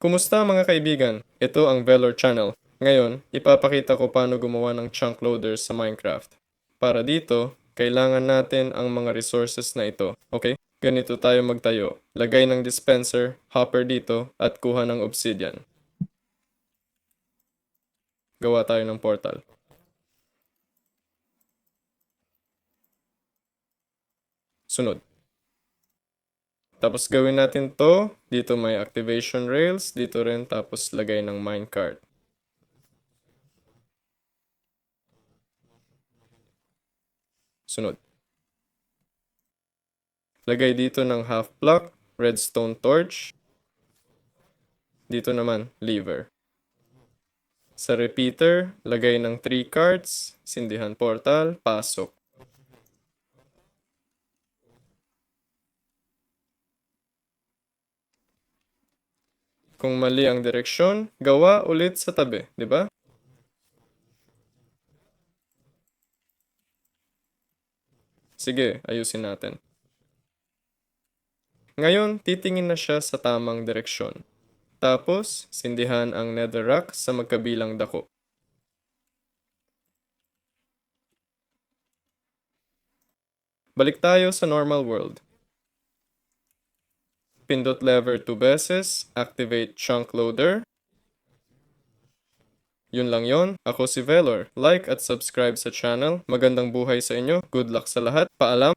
Kumusta mga kaibigan? Ito ang Velor Channel. Ngayon, ipapakita ko paano gumawa ng chunk loader sa Minecraft. Para dito, kailangan natin ang mga resources na ito, okay? Ganito tayo magtayo. Lagay ng dispenser, hopper dito, at kuha ng obsidian. Gawa tayo ng portal. Sunod. Tapos gawin natin to. Dito may activation rails. Dito rin. Tapos lagay ng minecart. Sunod. Lagay dito ng half block, redstone torch. Dito naman, lever. Sa repeater, lagay ng 3 cards, sindihan portal, pasok. Kung mali ang direksyon, gawa ulit sa tabi, di ba? Sige, ayusin natin. Ngayon, titingin na siya sa tamang direksyon. Tapos, sindihan ang netherrack sa magkabilang dako. Balik tayo sa normal world. Pindot lever 2 beses, activate chunk loader. Yun lang yon. Ako si Velor. Like at subscribe sa channel. Magandang buhay sa inyo. Good luck sa lahat. Paalam.